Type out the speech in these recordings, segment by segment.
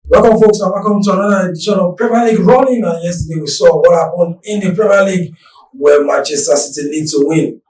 Welcome, folks, and welcome to another edition of Premier League running. And yesterday we saw what happened in the Premier League, where Manchester City need to win,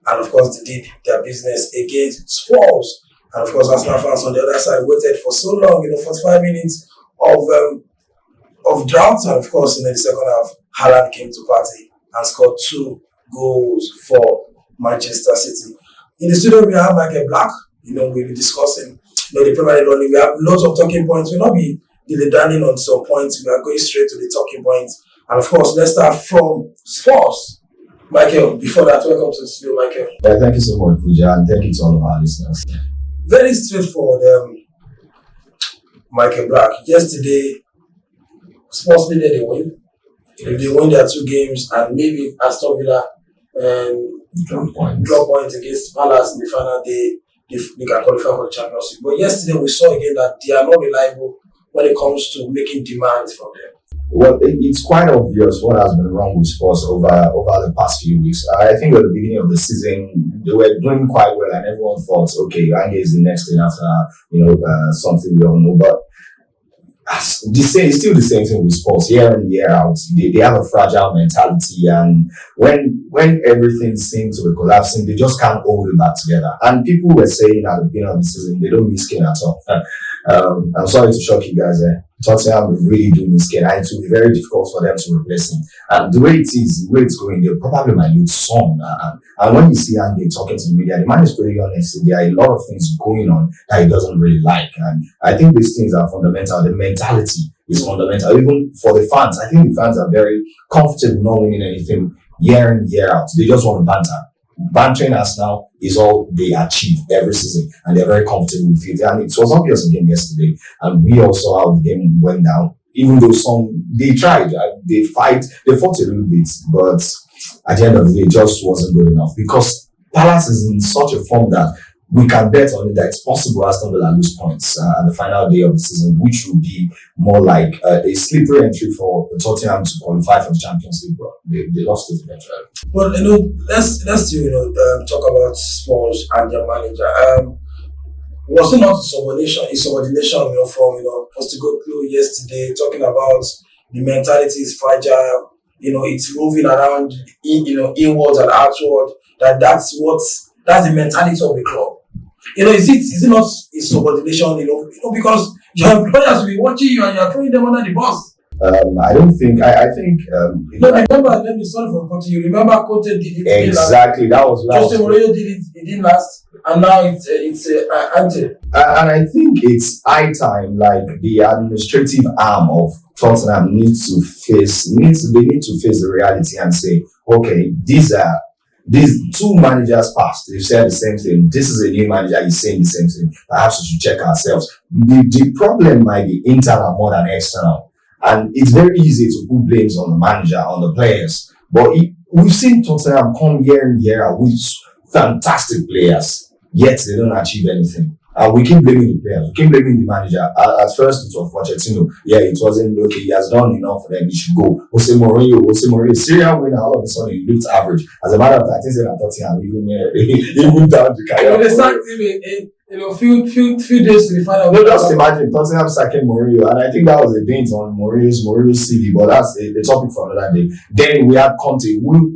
and of course they did their business against Spurs. And of course, Arsenal fans on the other side waited for so long, 45 minutes of drought, and of course, in the second half, Haaland came to party and scored 2 goals for Manchester City. In the studio, we have Michael Black. We'll be discussing the Premier League running. We have lots of talking points. We'll not be dilly-dallying on some points. We are going straight to the talking points. And of course, let's start from Spurs. Michael, before that, welcome to the studio, Michael. Yeah, thank you so much, Pooja, and thank you to all of our listeners. Very straightforward, Michael Black. Yesterday, Spurs needed a win. If they win their 2 games, and maybe Aston Villa Drop points. Drop points against Palace in the final day, they can qualify for the Champions League. But yesterday, we saw again that they are not reliable when it comes to making demands from them. Well, it's quite obvious what has been wrong with Spurs over the past few weeks. I think at the beginning of the season, they were doing quite well, and everyone thought, okay, Ange is the next thing after, something we all know. But it's still the same thing with Spurs year in, year out. They have a fragile mentality, and when everything seems to be collapsing, they just can't hold it back together. And people were saying at the beginning of the season, they don't miss skin at all. I'm sorry to shock you guys. Tottenham really do miss skin, and it will be very difficult for them to replace him. And the way it's going, they probably might lose some. And when you see Andy talking to the media, the man is pretty honest. There are a lot of things going on that he doesn't really like. And I think these things are fundamental. The mentality is fundamental. Even for the fans, I think the fans are very comfortable not winning anything year in, year out. They just want to banter. Bantering us now is all they achieve every season, and they're very comfortable with it. And it was obvious again yesterday, and we all saw how the game went down. Even though they tried, they fought a little bit, but at the end of the day, it just wasn't good enough, because Palace is in such a form that we can bet on it that it's possible Aston Villa lose points at the final day of the season, which will be more like a slippery entry for Tottenham to qualify for the Champions League. But they lost it eventually. Well, let's talk about Spurs and their manager. Was it not a subordination, from Postecoglou yesterday, talking about the mentality is fragile, it's moving around, inwards and outward. That's the mentality of the club. Is it not a subordination? Because your employers will be watching you and you are throwing them under the bus. I don't think. I think. Remember. Let me sorry for cutting you. Remember, Conte did it. Exactly. That was. Jose Mourinho did it. It didn't last, and now it's Ante. And I think it's high time. Like, the administrative arm of Tottenham needs to face the reality and say, okay, these 2 managers passed. They've said the same thing. This is a new manager. He's saying the same thing. Perhaps we should check ourselves. The problem might be internal more than external. And it's very easy to put blames on the manager, on the players. But we've seen Tottenham come year in, year out with fantastic players, yet they don't achieve anything. We keep blaming the players. We keep blaming the manager. At first, it was Pochettino. Yeah, it wasn't okay. He has done enough for them. He should go. Jose Mourinho, Syria winner. All of a sudden, he looked average. As a matter of fact, I think that Tottenham even down the career. They sacked him few days to the final. No, just imagine Tottenham sacking Mourinho, and I think that was a dent on Mourinho's CV, but that's a topic for another day. Then we had Conte, whom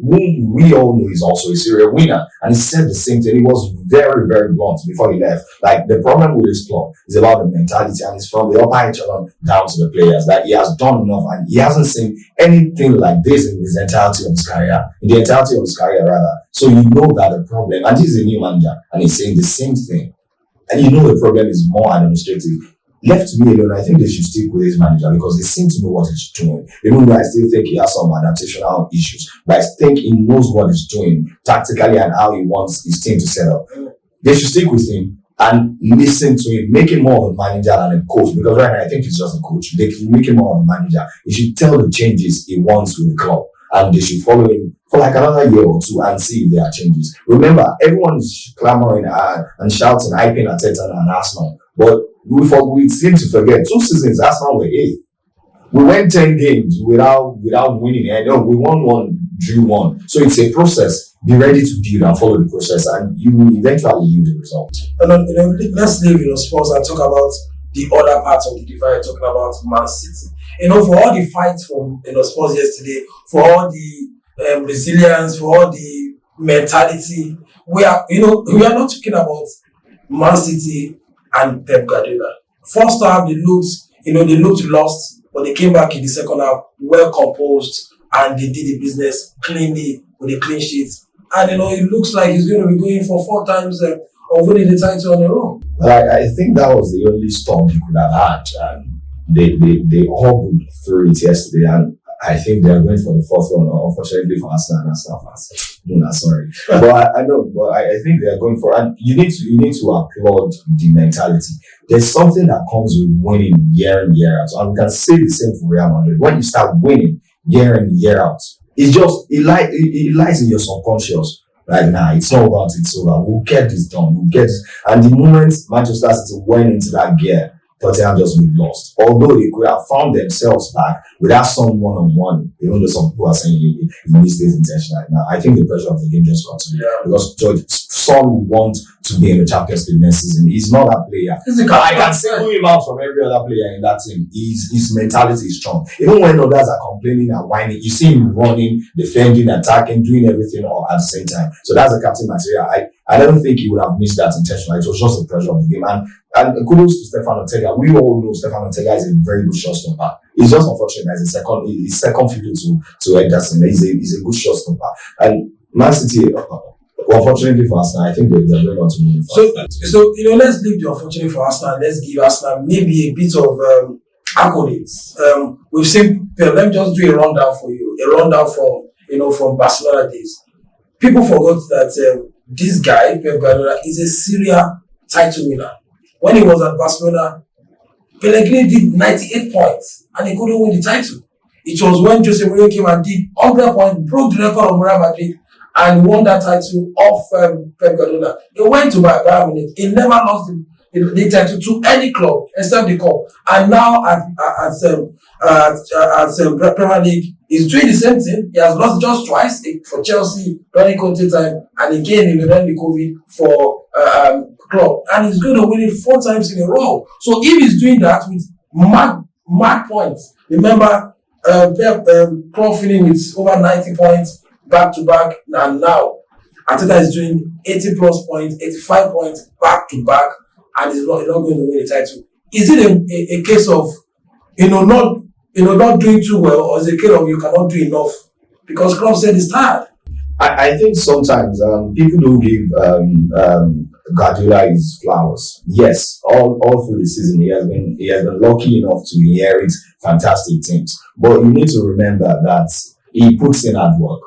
we all know is also a serial winner, and he said the same thing. He was very, very blunt before he left. Like, the problem with his club is about the mentality, and it's from the upper echelon down to the players, that he has done enough, and he hasn't seen anything like this in his entirety of his career, rather. So you know that the problem, and this is a new manager, and he's saying the same thing. And the problem is more administrative. Left to me alone, I think they should stick with his manager, because he seems to know what he's doing. Even though I still think he has some adaptational issues, but I think he knows what he's doing tactically and how he wants his team to set up. They should stick with him and listen to him, make him more of a manager than a coach, because right now I think he's just a coach. They can make him more of a manager. He should tell the changes he wants with the club, and they should follow him for like another year or 2 and see if there are changes. Remember, everyone is clamoring and shouting, hyping at Tottenham and Arsenal, but we seem to forget 2 seasons Arsenal were 8th. We went 10 games without winning. I know we won 1, drew 1. So it's a process. Be ready to build and follow the process, and you will eventually yield the result. And let's leave Spurs and talk about the other parts of the divide, talking about Man City. For all the fights from Spurs yesterday, for all the resilience, for all the mentality, we are not talking about Man City and Pep Guardiola. First half they looked lost, but they came back in the second half well composed and they did the business cleanly with a clean sheet. And it looks like he's going to be going for 4 times of winning the title on the road. I think that was the only storm he could have had. And they hobbled through it yesterday. And I think they are going for the fourth one, unfortunately for Arsenal and Arsenal fans. No, sorry. But I think they are going for, and you need to applaud the mentality. There's something that comes with winning year in, year out. And we can say the same for Real Madrid. When you start winning year in, year out, it lies in your subconscious. Right now, it's not about it's over. We'll get this done. We'll get this. And the moment Manchester City went into that gear, Tottenham just looked lost. Although they could have found themselves back without some one-on-one, even though some people are saying he missed his intention right now. I think the pressure of the game just got to me. Because Son would want to be in the Champions League next season. He's not that player. I can single him out from every other player in that team. His mentality is strong. Even when others are complaining and whining, you see him running, defending, attacking, doing everything all at the same time. So that's the captain material. I don't think he would have missed that intentionally. It was just the pressure of the game. And kudos to Stefan Ortega. We all know Stefan Ortega is a very good shot stopper. It's just unfortunate that his second fiddle to Ederson. He's a good shot stopper. And Man City, unfortunately for Arsenal, I think they're going on to move. So let's leave the unfortunate for Arsenal. Let's give Arsenal maybe a bit of accolades. We've seen. Let me just do a rundown for you. A rundown from Barcelona days. People forgot that this guy Pep Guardiola is a serial title winner. When he was at Barcelona, Pellegrini did 98 points and he couldn't win the title. It was when Jose Mourinho came and did 100 points, broke the record of Real Madrid, and won that title off Pep Guardiola. He went to Bayern Munich. He never lost the title to any club except the cup. And now at Premier League, he's doing the same thing. He has lost just twice for Chelsea during Conte time, and again during the COVID for club. And he's going to win it 4 times in a row. So if he's doing that with mad points, remember Klopp finishing with over 90 points back to back, and now Arteta is doing 80 plus points, 85 points back to back, and he's not going to win the title. Is it a case of not doing too well, or is it a case of you cannot do enough? Because Klopp said he's tired. I think sometimes people do give Guardiola his flowers. Yes, all through the season he has been lucky enough to inherit fantastic teams. But you need to remember that he puts in hard work.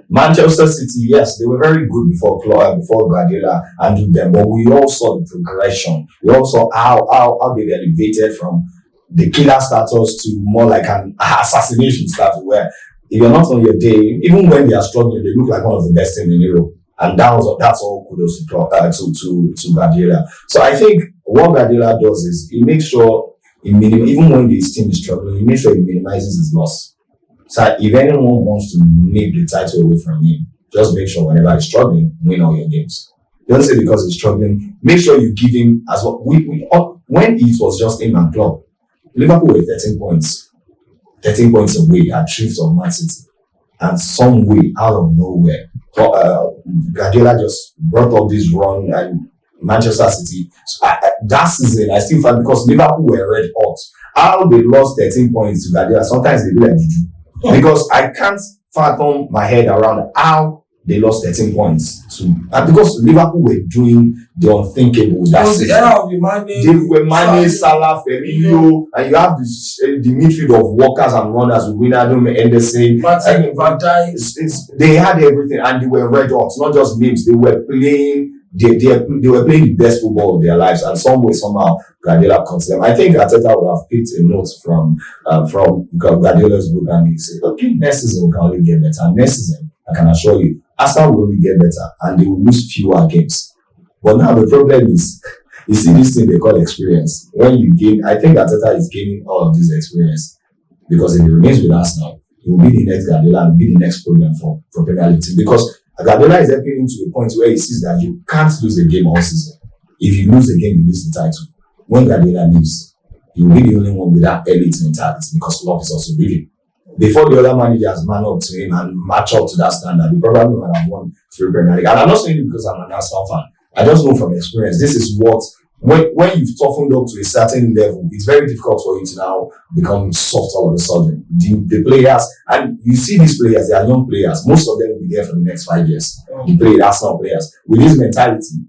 Manchester City, yes, they were very good before Guardiola handled them, but we all saw the progression. We all saw how they elevated from the killer status to more like an assassination status, where if you're not on your day, even when they are struggling, they look like one of the best teams in Europe. And that's all kudos to Guardiola. So I think what Guardiola does is he makes sure, even when his team is struggling, he makes sure he minimizes his loss. So if anyone wants to nip the title away from him, just make sure whenever he's struggling, win all your games. Don't say because he's struggling, make sure you give him as well. When it was just him and Klopp, Liverpool were 13 points away at Chiefs of Man City. And some way out of nowhere, Guardiola just brought up this run, and Manchester City. That season, I still find, because Liverpool were red hot, how they lost 13 points to Guardiola, sometimes they be like juju. Because I can't fathom my head around how they lost 13 points to, and because Liverpool were doing the unthinkable that season. They were Mane, Salah, Firmino, and you have this the midfield of workers and runners with Wijnaldum, Henderson, Van Dijk. They had everything, and they were red hot. Not just names; they were playing. They were playing the best football of their lives, and some way somehow Guardiola caught them. I think Arteta would have picked a note from Guardiola's book, and he said, "Okay, next season we can only get better. Next season, I can assure you, Arsenal will only get better, and they will lose fewer games." But now the problem is, you see this thing they call experience. When you gain, I think Arteta is gaining all of this experience, because if he remains with Arsenal, he will be the next Guardiola and be the next problem for Premier League team, because Guardiola is helping him to a point where he sees that you can't lose a game all season. If you lose a game, you lose the title. When Guardiola leaves, He will be the only one with that elite mentality because Klopp is also leaving. Before the other managers man up to him and match up to that standard, he probably would have won 3 Premier League. And I'm not saying it because I'm an Arsenal fan. I just know from experience, this is what, when you've toughened up to a certain level, it's very difficult for you to now become soft all of a sudden. The players, and you see these players, they are young players. Most of them will be there for the next 5 years. You play Arsenal players. With this mentality,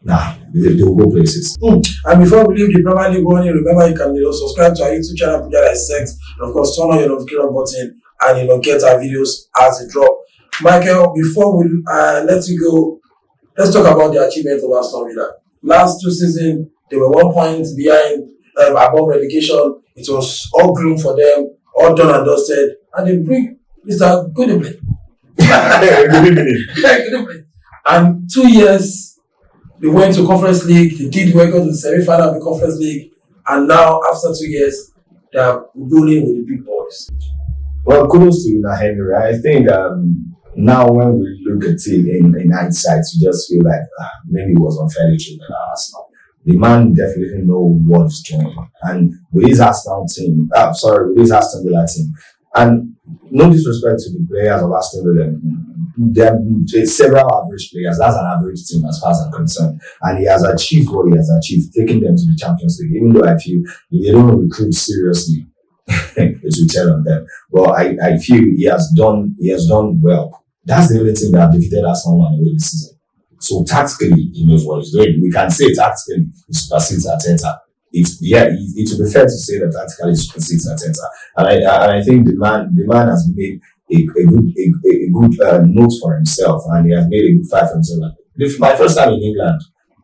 they will go places. And before we leave the Premier League running, remember you can subscribe to our YouTube channel, dissect, and of course turn on your notification button and get our videos as they drop. Michael, before we let you go, let's talk about the achievement of Aston Villa. Last 2 seasons, they were 1 point behind, above relegation. It was all gloom for them, all done and dusted, and they bring Mr. Goodable. And 2 years. They went to Conference League, they did well, got to the semi-final of the Conference League, and now, after 2 years, they are rolling with the big boys. Well, kudos to Henry. I think now when we look at it in hindsight, you just feel like maybe it was unfairly treated at Arsenal. The man definitely knows what he's doing. And with his Arsenal team, with his Aston Villa team, and no disrespect to the players of Aston Villa, there are several average players. That's an average team as far as I'm concerned. And he has achieved what he has achieved, taking them to the Champions League. Even though I feel if they don't recruit seriously, it will tell on them. Well, I feel he has done well. That's the only thing that defeated Arsenal away this season. So tactically, he knows what he's doing. We can say tactically he supersedes Arteta. It would be fair to say that tactically he supersedes Arteta. And I think the man has made a good note for himself, and he has made a good fight for himself. My first time in England,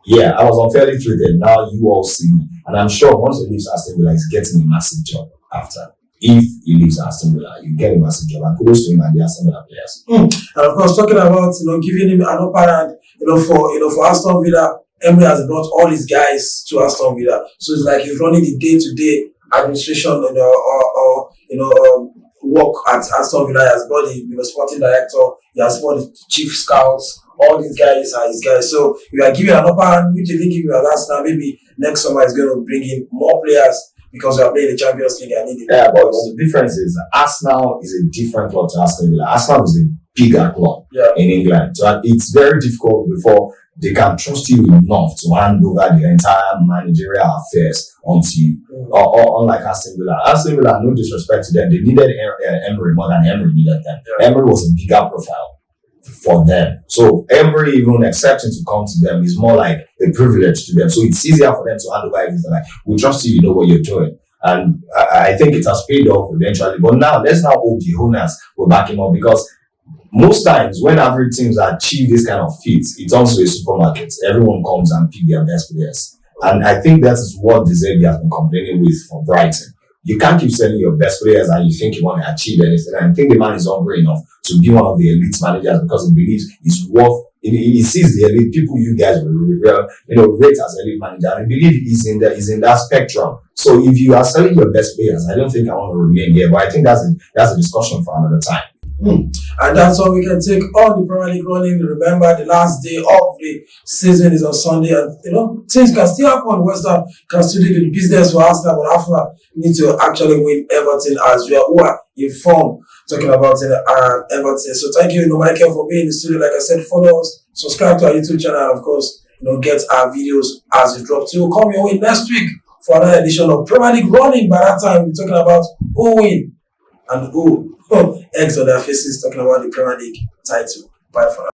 I was unfairly treated. Now you all see me, and I'm sure once he leaves Aston Villa, he's getting a massive job after. If he leaves Aston Villa, you get a massive job, and kudos to him and the Aston Villa players. And of course, talking about giving him an upper hand, for Aston Villa, Emery has brought all his guys to Aston Villa, so it's like he's running the day-to-day administration, work at Aston Villa. He has brought the sporting director, he has brought the chief scouts. All these guys are his guys. So we are giving an upper hand, which he didn't give you last time. Maybe next summer is going to bring in more players because we are playing the Champions League. But the difference is Arsenal is a different club to Aston Villa. Arsenal is a bigger club in England. So it's very difficult before they can trust you enough to hand over the entire managerial affairs onto you. Unlike Aston Villa. Aston Villa, no disrespect to them, they needed Emery more than Emery needed them. Emery was a bigger profile for them. So Emery even accepting to come to them is more like a privilege to them. So it's easier for them to hand over everything. Like, we trust you, you know what you're doing. And I think it has paid off eventually. But now, let's now hope the owners will back him up, because most times when average teams achieve this kind of feats, it's also a supermarket. Everyone comes and pick their best players. And I think that is what De Zerbi has been complaining with for Brighton. You can't keep selling your best players and you think you want to achieve anything. And I think the man is hungry enough to be one of the elite managers because he believes he's worth. He sees the elite people you guys will rate as elite manager. And I believe he's in that spectrum. So if you are selling your best players, I don't think I want to remain here. But I think that's a discussion for another time. And that's all we can take on the Premier League running. Remember, the last day of the season is on Sunday, and things can still happen. West Ham can still do the business for Arsenal, but Arsenal need to actually win Everton as well, who are in form. Talking about Everton. So thank you, Michael, for being in the studio. Like I said, follow us, subscribe to our YouTube channel, and of course, get our videos as they drop. So we'll come your way next week for another edition of Premier League running. By that time, we're talking about who win and who eggs on their faces, talking about the Premier League title. Bye for now.